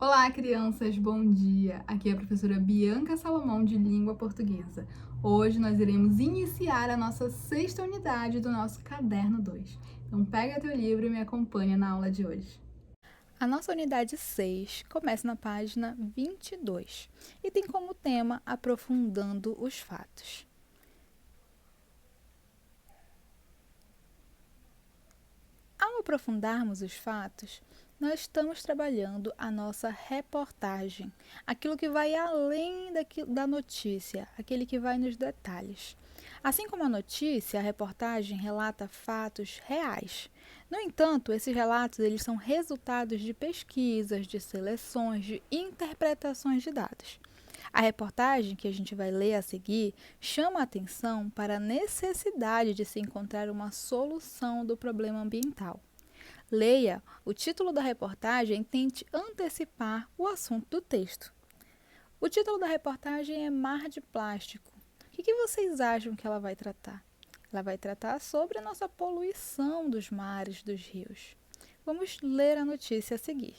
Olá, crianças, bom dia! Aqui é a professora Bianca Salomão, de Língua Portuguesa. Hoje nós iremos iniciar a nossa sexta unidade do nosso Caderno 2. Então pega teu livro e me acompanha na aula de hoje. A nossa unidade 6 começa na página 22 e tem como tema Aprofundando os Fatos. Ao aprofundarmos os fatos, nós estamos trabalhando a nossa reportagem, aquilo que vai além da notícia, aquele que vai nos detalhes. Assim como a notícia, a reportagem relata fatos reais. No entanto, esses relatos eles são resultados de pesquisas, de seleções, de interpretações de dados. A reportagem que a gente vai ler a seguir chama a atenção para a necessidade de se encontrar uma solução do problema ambiental. Leia o título da reportagem e tente antecipar o assunto do texto. O título da reportagem é Mar de Plástico. O que vocês acham que ela vai tratar? Ela vai tratar sobre a nossa poluição dos mares, dos rios. Vamos ler a notícia a seguir.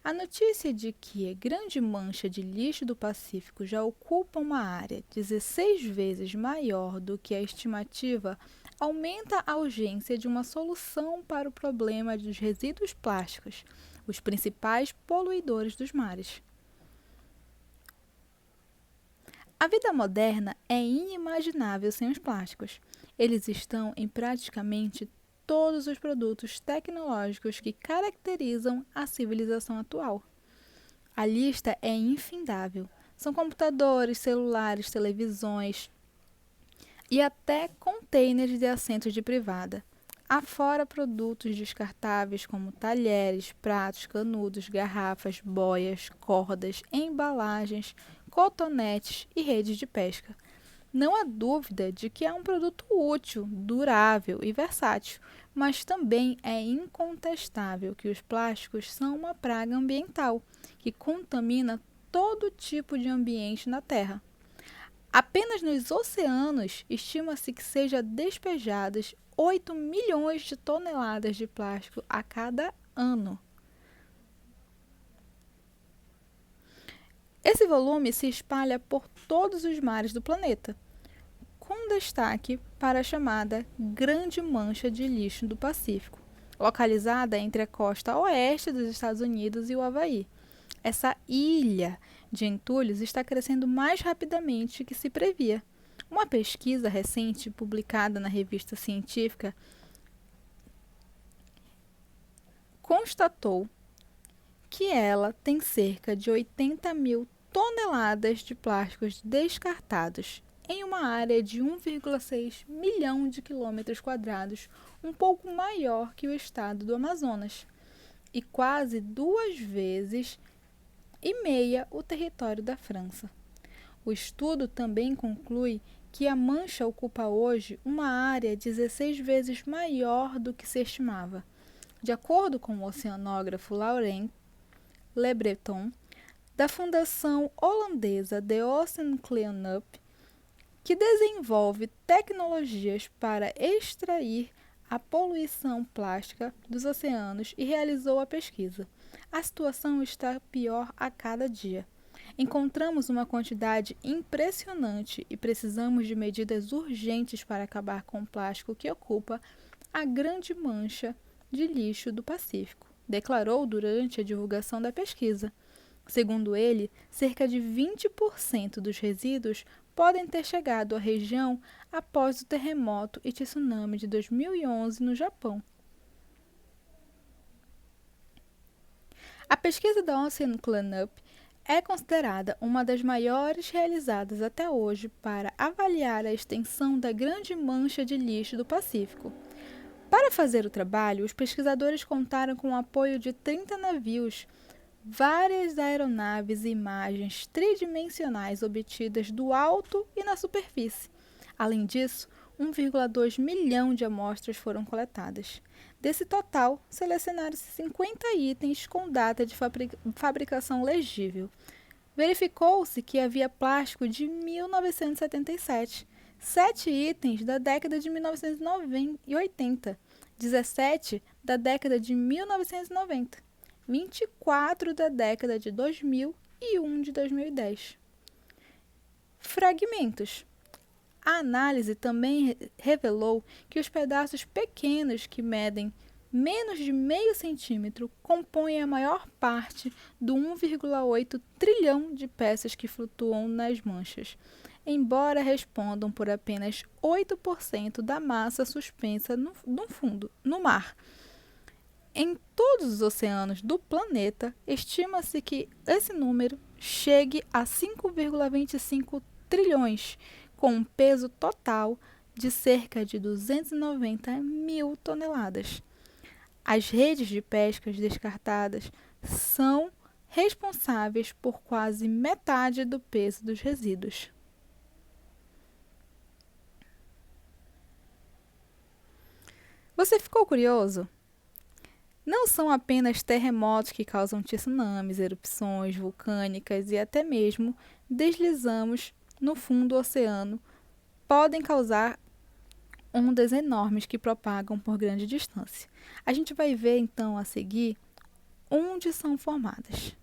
A notícia de que a grande mancha de lixo do Pacífico já ocupa uma área 16 vezes maior do que a estimativa aumenta a urgência de uma solução para o problema dos resíduos plásticos, os principais poluidores dos mares. A vida moderna é inimaginável sem os plásticos. Eles estão em praticamente todos os produtos tecnológicos que caracterizam a civilização atual. A lista é infindável. São computadores, celulares, televisões e até containers de assentos de privada. Afora produtos descartáveis como talheres, pratos, canudos, garrafas, boias, cordas, embalagens, cotonetes e redes de pesca. Não há dúvida de que é um produto útil, durável e versátil, mas também é incontestável que os plásticos são uma praga ambiental, que contamina todo tipo de ambiente na Terra. Apenas nos oceanos, estima-se que sejam despejadas 8 milhões de toneladas de plástico a cada ano. Esse volume se espalha por todos os mares do planeta, com destaque para a chamada Grande Mancha de Lixo do Pacífico, localizada entre a costa oeste dos Estados Unidos e o Havaí. Essa ilha de entulhos está crescendo mais rapidamente que se previa. Uma pesquisa recente publicada na revista científica constatou que ela tem cerca de 80 mil toneladas de plásticos descartados em uma área de 1,6 milhão de quilômetros quadrados, um pouco maior que o estado do Amazonas, e quase 2,5 vezes o território da França. O estudo também conclui que a mancha ocupa hoje uma área 16 vezes maior do que se estimava. De acordo com o oceanógrafo Laurent Le Breton, da fundação holandesa The Ocean Cleanup, que desenvolve tecnologias para extrair a poluição plástica dos oceanos e realizou a pesquisa. A situação está pior a cada dia. Encontramos uma quantidade impressionante e precisamos de medidas urgentes para acabar com o plástico que ocupa a grande mancha de lixo do Pacífico, declarou durante a divulgação da pesquisa. Segundo ele, cerca de 20% dos resíduos podem ter chegado à região após o terremoto e tsunami de 2011 no Japão. A pesquisa da Ocean Cleanup é considerada uma das maiores realizadas até hoje para avaliar a extensão da grande mancha de lixo do Pacífico. Para fazer o trabalho, os pesquisadores contaram com o apoio de 30 navios, várias aeronaves e imagens tridimensionais obtidas do alto e na superfície. Além disso, 1,2 milhão de amostras foram coletadas. Desse total, selecionaram-se 50 itens com data de fabricação legível. Verificou-se que havia plástico de 1977, 7 itens da década de 1980, 17 da década de 1990, 24 da década de 2000 e um de 2010. Fragmentos. A análise também revelou que os pedaços pequenos que medem menos de meio centímetro compõem a maior parte do 1,8 trilhão de peças que flutuam nas manchas, embora respondam por apenas 8% da massa suspensa no fundo, no mar. Em todos os oceanos do planeta, estima-se que esse número chegue a 5,25 trilhões, com um peso total de cerca de 290 mil toneladas. As redes de pescas descartadas são responsáveis por quase metade do peso dos resíduos. Você ficou curioso? Não são apenas terremotos que causam tsunamis, erupções vulcânicas e até mesmo deslizamos no fundo do oceano podem causar ondas enormes que propagam por grande distância. A gente vai ver então a seguir onde são formadas.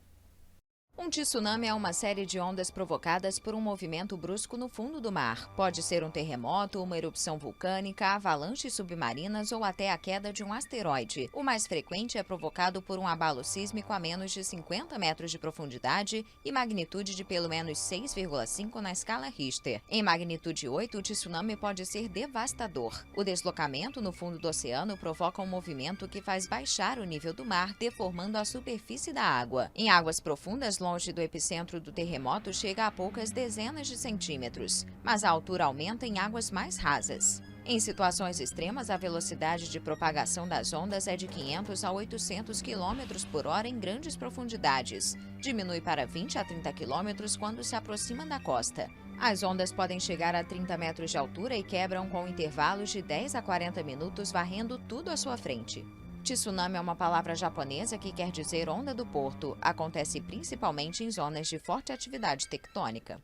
Um tsunami é uma série de ondas provocadas por um movimento brusco no fundo do mar. Pode ser um terremoto, uma erupção vulcânica, avalanches submarinas ou até a queda de um asteroide. O mais frequente é provocado por um abalo sísmico a menos de 50 metros de profundidade e magnitude de pelo menos 6,5 na escala Richter. Em magnitude 8, o tsunami pode ser devastador. O deslocamento no fundo do oceano provoca um movimento que faz baixar o nível do mar, deformando a superfície da água. Em águas profundas, longe do epicentro do terremoto, chega a poucas dezenas de centímetros, mas a altura aumenta em águas mais rasas. Em situações extremas, a velocidade de propagação das ondas é de 500 a 800 km por hora em grandes profundidades. Diminui para 20 a 30 km quando se aproxima da costa. As ondas podem chegar a 30 metros de altura e quebram com intervalos de 10 a 40 minutos, varrendo tudo à sua frente. Tsunami é uma palavra japonesa que quer dizer onda do porto. Acontece principalmente em zonas de forte atividade tectônica.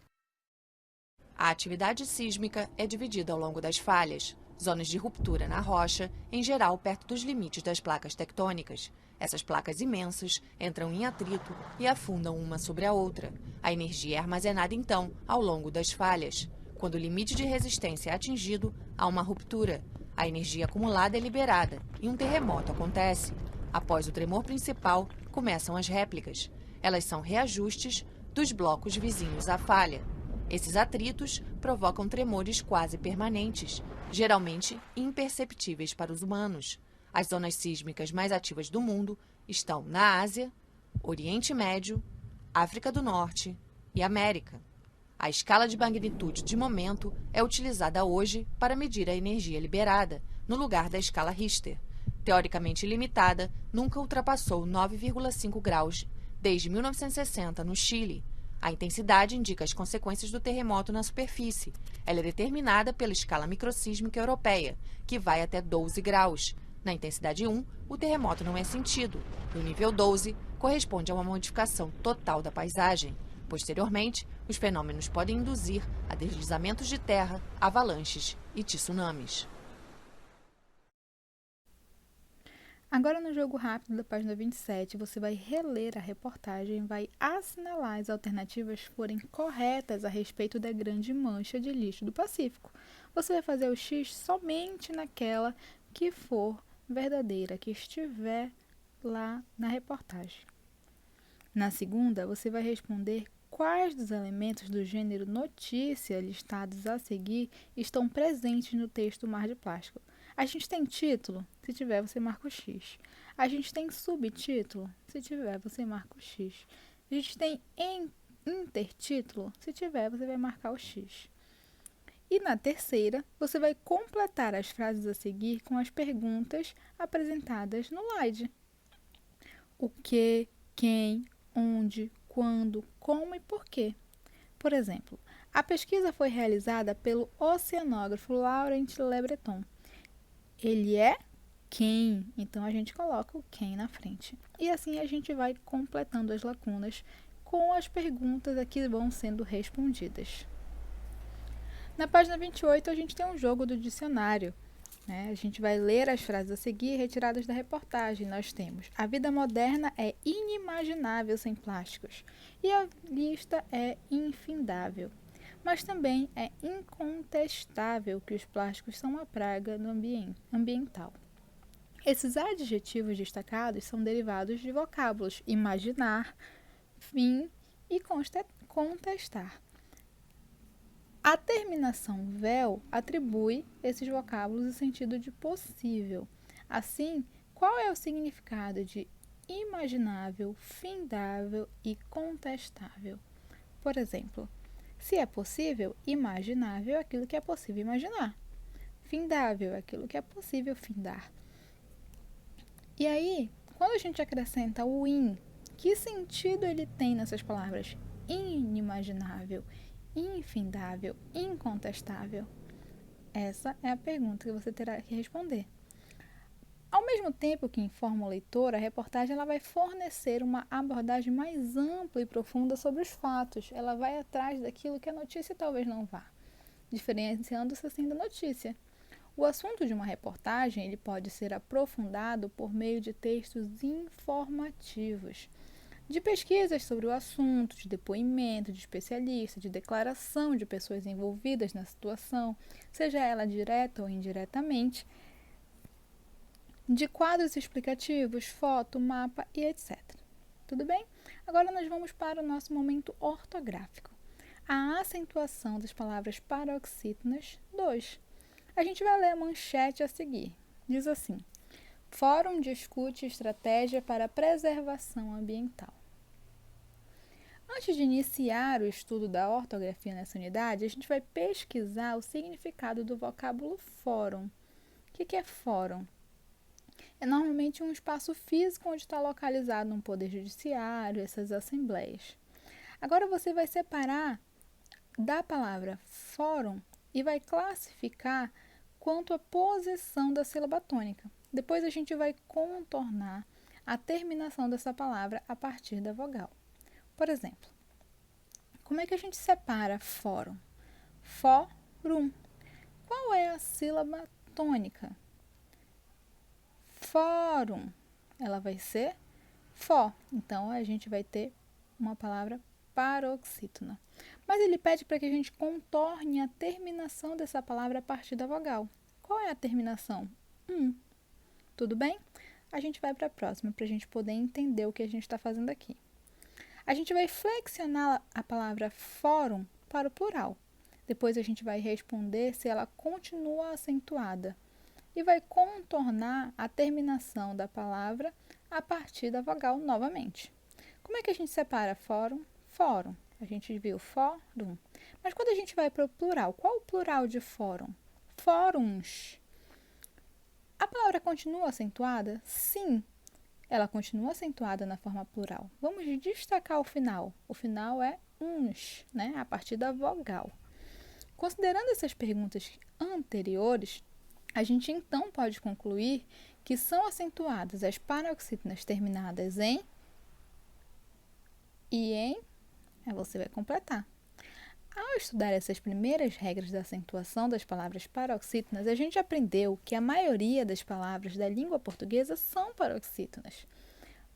A atividade sísmica é dividida ao longo das falhas, zonas de ruptura na rocha, em geral perto dos limites das placas tectônicas. Essas placas imensas entram em atrito e afundam uma sobre a outra. A energia é armazenada então ao longo das falhas. Quando o limite de resistência é atingido, há uma ruptura. A energia acumulada é liberada e um terremoto acontece. Após o tremor principal, começam as réplicas. Elas são reajustes dos blocos vizinhos à falha. Esses atritos provocam tremores quase permanentes, geralmente imperceptíveis para os humanos. As zonas sísmicas mais ativas do mundo estão na Ásia, Oriente Médio, África do Norte e América. A escala de magnitude de momento é utilizada hoje para medir a energia liberada, no lugar da escala Richter. Teoricamente limitada, nunca ultrapassou 9,5 graus desde 1960 no Chile. A intensidade indica as consequências do terremoto na superfície. Ela é determinada pela escala microsísmica europeia, que vai até 12 graus. Na intensidade 1, o terremoto não é sentido. No nível 12, corresponde a uma modificação total da paisagem. Posteriormente, os fenômenos podem induzir a deslizamentos de terra, avalanches e tsunamis. Agora, no jogo rápido da página 27, você vai reler a reportagem e vai assinalar as alternativas que forem corretas a respeito da grande mancha de lixo do Pacífico. Você vai fazer o X somente naquela que for verdadeira, que estiver lá na reportagem. Na segunda, você vai responder quais dos elementos do gênero notícia listados a seguir estão presentes no texto Mar de Plástico. A gente tem título? Se tiver, você marca o X. A gente tem subtítulo? Se tiver, você marca o X. A gente tem intertítulo? Se tiver, você vai marcar o X. E na terceira, você vai completar as frases a seguir com as perguntas apresentadas no slide. O que, quem, onde, quando, como e por quê. Por exemplo, a pesquisa foi realizada pelo oceanógrafo Laurent Le Breton. Ele é quem? Então, a gente coloca o quem na frente. E assim a gente vai completando as lacunas com as perguntas que vão sendo respondidas. Na página 28, a gente tem um jogo do dicionário. A gente vai ler as frases a seguir retiradas da reportagem. Nós temos: a vida moderna é inimaginável sem plásticos e a lista é infindável. Mas também é incontestável que os plásticos são uma praga no ambiental. Esses adjetivos destacados são derivados de vocábulos imaginar, fim e contestar. A terminação vel atribui esses vocábulos o sentido de possível. Assim, qual é o significado de imaginável, findável e contestável? Por exemplo, se é possível, imaginável é aquilo que é possível imaginar. Findável é aquilo que é possível findar. E aí, quando a gente acrescenta o in, que sentido ele tem nessas palavras? Inimaginável, infindável, incontestável? Essa é a pergunta que você terá que responder. Ao mesmo tempo que informa o leitor, a reportagem ela vai fornecer uma abordagem mais ampla e profunda sobre os fatos. Ela vai atrás daquilo que a notícia talvez não vá, diferenciando-se assim da notícia. O assunto de uma reportagem ele pode ser aprofundado por meio de textos informativos, de pesquisas sobre o assunto, de depoimento de especialistas, de declaração de pessoas envolvidas na situação, seja ela direta ou indiretamente, de quadros explicativos, foto, mapa e etc. Tudo bem? Agora nós vamos para o nosso momento ortográfico. A acentuação das palavras paroxítonas 2. A gente vai ler a manchete a seguir. Diz assim: Fórum discute estratégia para a preservação ambiental. Antes de iniciar o estudo da ortografia nessa unidade, a gente vai pesquisar o significado do vocábulo fórum. O que é fórum? É normalmente um espaço físico onde está localizado um poder judiciário, essas assembleias. Agora você vai separar da palavra fórum e vai classificar quanto à posição da sílaba tônica. Depois a gente vai contornar a terminação dessa palavra a partir da vogal. Por exemplo, como é que a gente separa fórum? Fórum. Qual é a sílaba tônica? Fórum. Ela vai ser fó. Então, a gente vai ter uma palavra paroxítona. Mas ele pede para que a gente contorne a terminação dessa palavra a partir da vogal. Qual é a terminação? Tudo bem? A gente vai para a próxima, para a gente poder entender o que a gente está fazendo aqui. A gente vai flexionar a palavra fórum para o plural. Depois a gente vai responder se ela continua acentuada. E vai contornar a terminação da palavra a partir da vogal novamente. Como é que a gente separa fórum? Fórum. A gente viu fórum. Mas quando a gente vai para o plural, qual o plural de fórum? Fóruns. A palavra continua acentuada? Sim, ela continua acentuada na forma plural. Vamos destacar o final. O final é uns, né? A partir da vogal. Considerando essas perguntas anteriores, a gente então pode concluir que são acentuadas as paroxítonas terminadas em e em. Aí você vai completar. Ao estudar essas primeiras regras da acentuação das palavras paroxítonas, a gente aprendeu que a maioria das palavras da língua portuguesa são paroxítonas,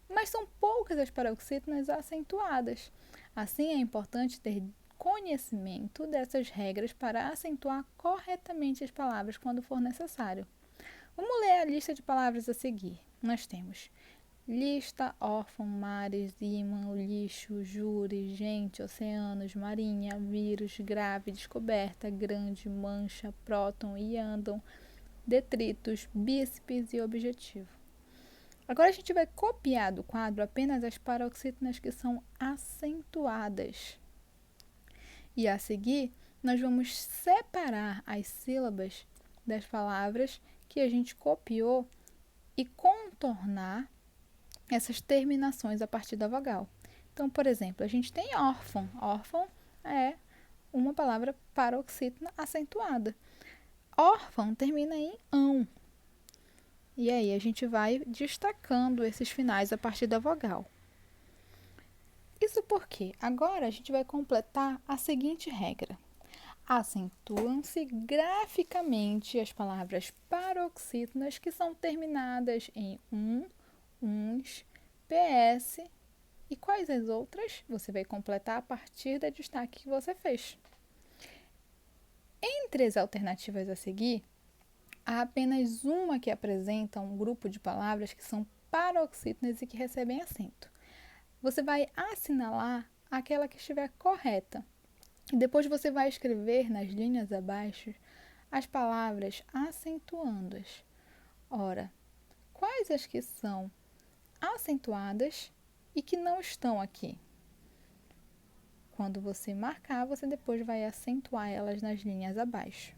mas são poucas as paroxítonas acentuadas. Assim, é importante ter conhecimento dessas regras para acentuar corretamente as palavras quando for necessário. Vamos ler a lista de palavras a seguir. Nós temos lista, órfão, mares, ímã, lixo, júri, gente, oceanos, marinha, vírus, grave, descoberta, grande, mancha, próton, íandon, detritos, bíceps e objetivo. Agora a gente vai copiar do quadro apenas as paroxítonas que são acentuadas. E a seguir, nós vamos separar as sílabas das palavras que a gente copiou e contornar essas terminações a partir da vogal. Então, por exemplo, a gente tem órfão. Órfão é uma palavra paroxítona acentuada. Órfão termina em ão. E aí a gente vai destacando esses finais a partir da vogal. Isso porque agora a gente vai completar a seguinte regra. Acentuam-se graficamente as palavras paroxítonas que são terminadas em uns, ps e quais as outras você vai completar a partir do destaque que você fez. Entre as alternativas a seguir, há apenas uma que apresenta um grupo de palavras que são paroxítonas e que recebem acento. Você vai assinalar aquela que estiver correta. E depois você vai escrever nas linhas abaixo as palavras acentuandas. Ora, quais as que são acentuadas e que não estão aqui? Quando você marcar, você depois vai acentuar elas nas linhas abaixo.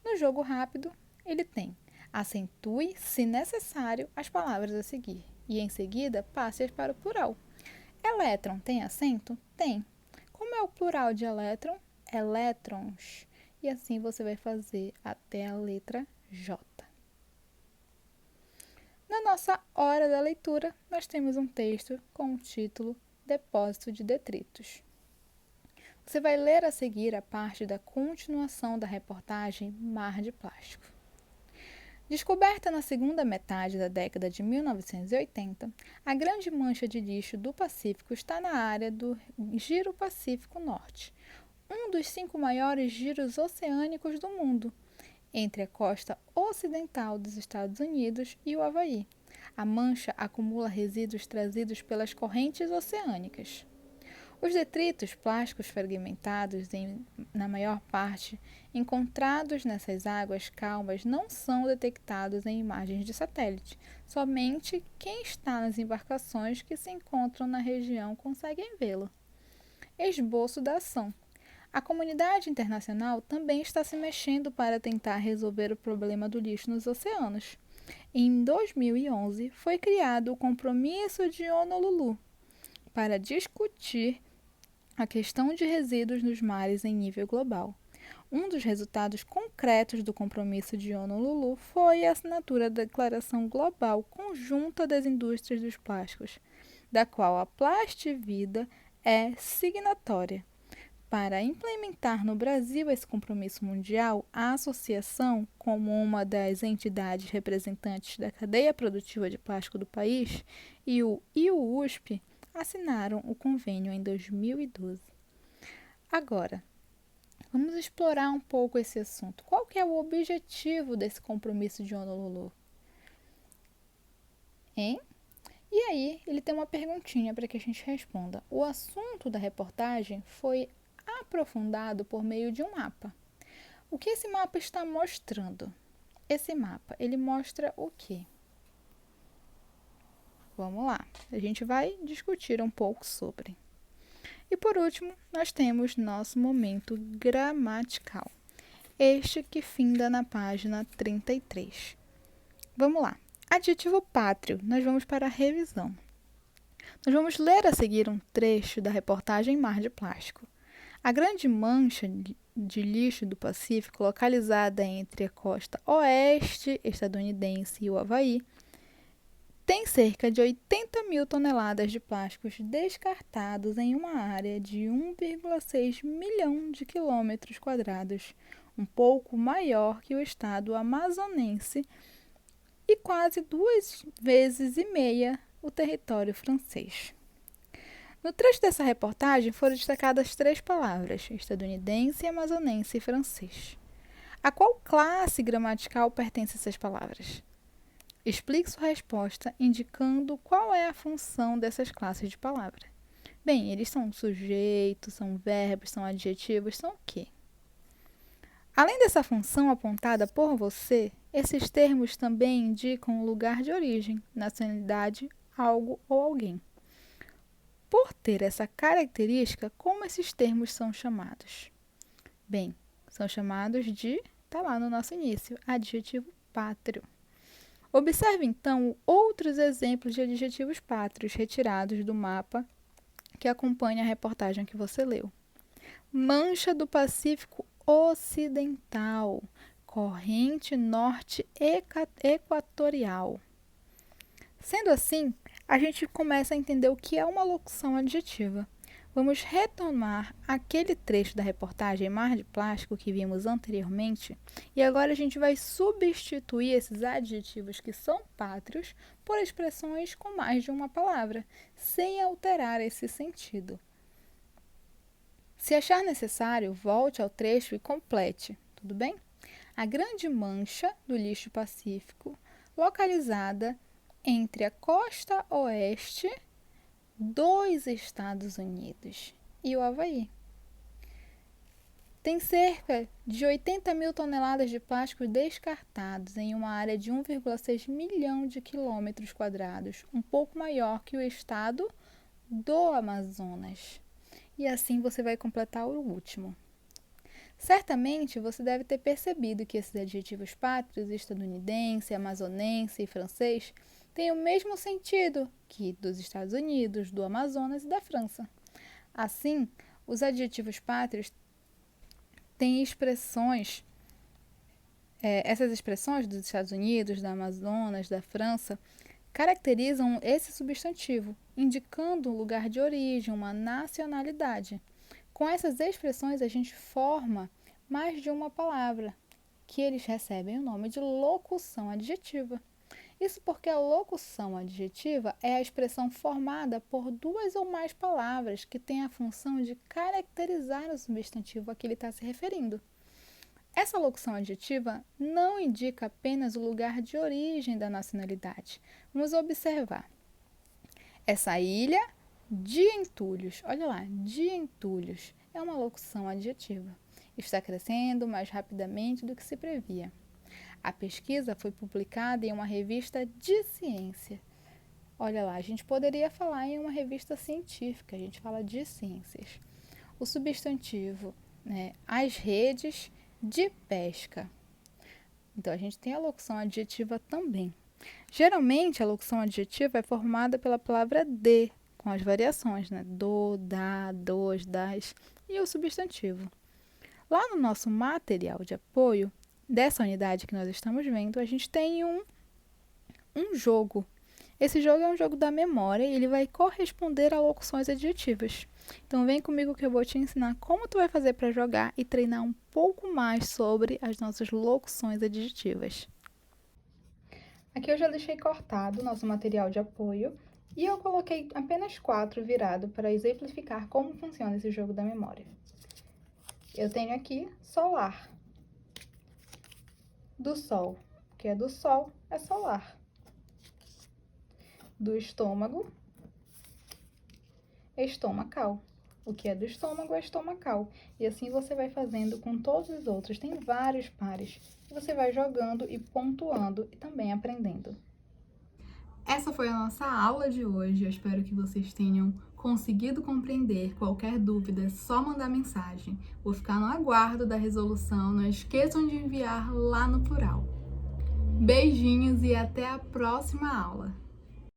No jogo rápido, ele tem: acentue, se necessário, as palavras a seguir. E em seguida, passe-as para o plural. Elétron tem acento? Tem. Como é o plural de elétron? Elétrons. E assim você vai fazer até a letra J. Na nossa hora da leitura, nós temos um texto com o título Depósito de Detritos. Você vai ler a seguir a parte da continuação da reportagem Mar de Plástico. Descoberta na segunda metade da década de 1980, a grande mancha de lixo do Pacífico está na área do Giro Pacífico Norte, um dos 5 maiores giros oceânicos do mundo, entre a costa ocidental dos Estados Unidos e o Havaí. A mancha acumula resíduos trazidos pelas correntes oceânicas. Os detritos plásticos fragmentados, na maior parte, encontrados nessas águas calmas não são detectados em imagens de satélite. Somente quem está nas embarcações que se encontram na região conseguem vê-lo. Esboço da ação. A comunidade internacional também está se mexendo para tentar resolver o problema do lixo nos oceanos. Em 2011, foi criado o Compromisso de Honolulu para discutir a questão de resíduos nos mares em nível global. Um dos resultados concretos do Compromisso de Honolulu foi a assinatura da Declaração Global Conjunta das Indústrias dos Plásticos, da qual a Plastivida é signatária. Para implementar no Brasil esse compromisso mundial, a associação, como uma das entidades representantes da cadeia produtiva de plástico do país, e o IUSP, assinaram o convênio em 2012. Agora, vamos explorar um pouco esse assunto. Qual que é o objetivo desse compromisso de Honolulu? Hein? E aí, ele tem uma perguntinha para que a gente responda. O assunto da reportagem foi aprofundado por meio de um mapa. O que esse mapa está mostrando? Esse mapa, ele mostra o quê? Vamos lá, a gente vai discutir um pouco sobre. E por último, nós temos nosso momento gramatical. Este que finda na página 33. Vamos lá. Adjetivo pátrio, nós vamos para a revisão. Nós vamos ler a seguir um trecho da reportagem Mar de Plástico. A grande mancha de lixo do Pacífico, localizada entre a costa oeste estadunidense e o Havaí, tem cerca de 80 mil toneladas de plásticos descartados em uma área de 1,6 milhão de quilômetros quadrados, um pouco maior que o estado amazonense e quase 2,5 vezes o território francês. No trecho dessa reportagem foram destacadas 3 palavras: estadunidense, amazonense e francês. A qual classe gramatical pertence essas palavras? Explique sua resposta indicando qual é a função dessas classes de palavra. Bem, eles são sujeitos, são verbos, são adjetivos, são o quê? Além dessa função apontada por você, esses termos também indicam o lugar de origem, nacionalidade, algo ou alguém. Por ter essa característica, como esses termos são chamados? Bem, são chamados de, está lá no nosso início, adjetivo pátrio. Observe, então, outros exemplos de adjetivos pátrios retirados do mapa que acompanha a reportagem que você leu. Mancha do Pacífico Ocidental, corrente norte equatorial. Sendo assim, a gente começa a entender o que é uma locução adjetiva. Vamos retomar aquele trecho da reportagem Mar de Plástico que vimos anteriormente e agora a gente vai substituir esses adjetivos que são pátrios por expressões com mais de uma palavra, sem alterar esse sentido. Se achar necessário, volte ao trecho e complete, tudo bem? A grande mancha do lixo pacífico, localizada entre a costa oeste dos Estados Unidos e o Havaí. Tem cerca de 80 mil toneladas de plástico descartados em uma área de 1,6 milhão de quilômetros quadrados, um pouco maior que o estado do Amazonas. E assim você vai completar o último. Certamente você deve ter percebido que esses adjetivos pátrios, estadunidense, amazonense e francês, têm o mesmo sentido que dos Estados Unidos, do Amazonas e da França. Assim, os adjetivos pátrios têm expressões, essas expressões dos Estados Unidos, do Amazonas, da França, caracterizam esse substantivo, indicando um lugar de origem, uma nacionalidade. Com essas expressões, a gente forma mais de uma palavra, que eles recebem o nome de locução adjetiva. Isso porque a locução adjetiva é a expressão formada por duas ou mais palavras que tem a função de caracterizar o substantivo a que ele está se referindo. Essa locução adjetiva não indica apenas o lugar de origem da nacionalidade. Vamos observar. Essa ilha de entulhos, olha lá, de entulhos, é uma locução adjetiva. Está crescendo mais rapidamente do que se previa. A pesquisa foi publicada em uma revista de ciência. Olha lá, a gente poderia falar em uma revista científica, a gente fala de ciências. O substantivo, as redes de pesca. Então, a gente tem a locução adjetiva também. Geralmente, a locução adjetiva é formada pela palavra de, com as variações, do, da, dos, das e o substantivo. Lá no nosso material de apoio, dessa unidade que nós estamos vendo, a gente tem um jogo. Esse jogo é um jogo da memória e ele vai corresponder a locuções adjetivas. Então vem comigo que eu vou te ensinar como tu vai fazer para jogar e treinar um pouco mais sobre as nossas locuções adjetivas. Aqui eu já deixei cortado o nosso material de apoio e eu coloquei apenas 4 virado para exemplificar como funciona esse jogo da memória. Eu tenho aqui solar. Do sol, o que é do sol é solar. Do estômago, estomacal. O que é do estômago é estomacal. E assim você vai fazendo com todos os outros. Tem vários pares. Você vai jogando e pontuando e também aprendendo. Essa foi a nossa aula de hoje. Eu espero que vocês tenham conseguido compreender. Qualquer dúvida é só mandar mensagem. Vou ficar no aguardo da resolução. Não esqueçam de enviar lá no plural. Beijinhos e até a próxima aula!